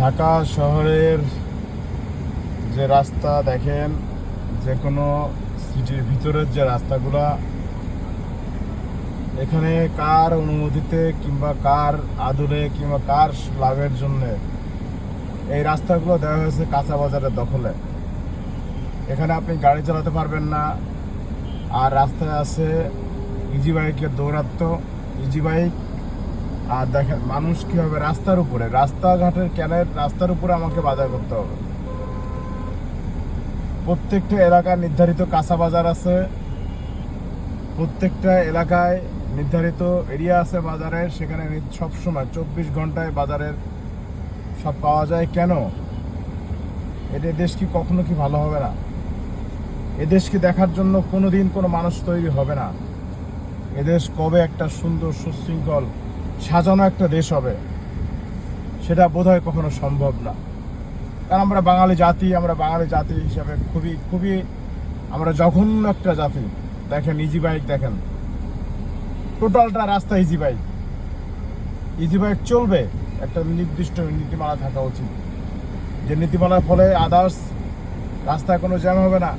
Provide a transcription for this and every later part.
ঢাকা শহরের যে রাস্তা দেখেন, যে কোনো সিটির ভিতরের যে রাস্তাগুলা, এখানে কার অনুমতিতে কিংবা কার আদলে কিংবা কার লাভের জন্য এই রাস্তাগুলো দেওয়া হয়েছে কাঁচা বাজারের দখলে। এখানে আপনি গাড়ি চালাতে পারবেন না। আর রাস্তায় আছে ইজি বাইকের দৌরাত্ম্য, ইজি বাইক। আর দেখেন মানুষ কীভাবে রাস্তার উপরে, রাস্তাঘাটের ক্যানের রাস্তার উপরে আমাকে বাজার করতে হবে। প্রত্যেকটা এলাকায় নির্ধারিত কাঁচা বাজার আছে, প্রত্যেকটা এলাকায় নির্ধারিত এরিয়া আছে বাজারের, সেখানে সবসময় 24 ঘন্টায় বাজারের সব পাওয়া যায়। কেন? এটা দেশ কি কখনো কি ভালো হবে না? এদেশকে দেখার জন্য কোনো দিন কোনো মানুষ তৈরি হবে না। এদেশ কবে একটা সুন্দর সুশৃঙ্খল সাজানো একটা দেশ হবে, সেটা বোধহয় কখনো সম্ভব না। কারণ আমরা বাঙালি জাতি হিসাবে খুবই খুবই আমরা জঘন্য একটা জাতি। দেখেন ইজি বাইক, দেখেন টোটালটা রাস্তা ইজি বাইক চলবে। একটা নির্দিষ্ট নীতিমালা থাকা উচিত, যে নীতিমালার ফলে আদার্স রাস্তায় কোনো জ্যাম হবে না,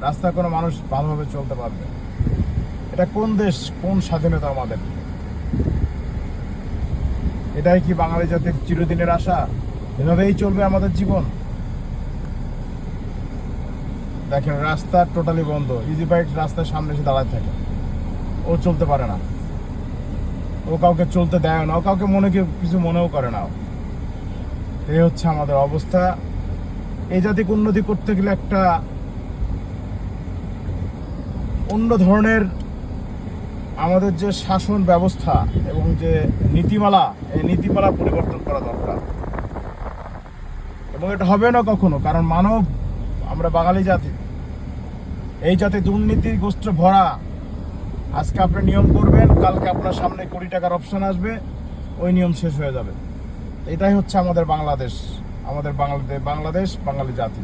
রাস্তায় কোনো মানুষ ভালোভাবে চলতে পারবে। এটা কোন দেশ, কোন স্বাধীনতা আমাদের? এটাই কি বাঙালি জাতির চিরদিনের আশা? এভাবেই চলবে আমাদের জীবন? দেখেন রাস্তা টোটালি বন্ধ, ইজি বাইক রাস্তার সামনে এসে দাঁড়ায় থাকে, ও চলতে পারে না, ও কাউকে চলতে দেয় না, ও কাউকে কিছু মনেও করে না। এই হচ্ছে আমাদের অবস্থা। এই জাতিকে উন্নতি করতে গেলে একটা অন্য ধরনের আমাদের যে শাসন ব্যবস্থা এবং যে নীতিমালা, এই নীতিমালা পরিবর্তন করা দরকার। এবং এটা হবে না কখনো, কারণ আমরা বাঙালি জাতি, এই জাতি দুর্নীতিগ্রস্ত ভরা। আজকে আপনি নিয়ম করবেন, কালকে আপনার সামনে কোটি টাকার অপশন আসবে, ওই নিয়ম শেষ হয়ে যাবে। এটাই হচ্ছে আমাদের বাংলাদেশ, বাঙালি জাতি।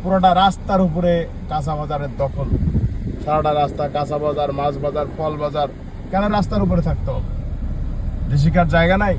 পুরোটা রাস্তার উপরে কাঁচা বাজারের দখল। সারাটা রাস্তা কাঁচা বাজার, মাছ বাজার, ফল বাজার। কেন রাস্তার উপরে থাকতে হবে? ঋষিকার জায়গা নাই?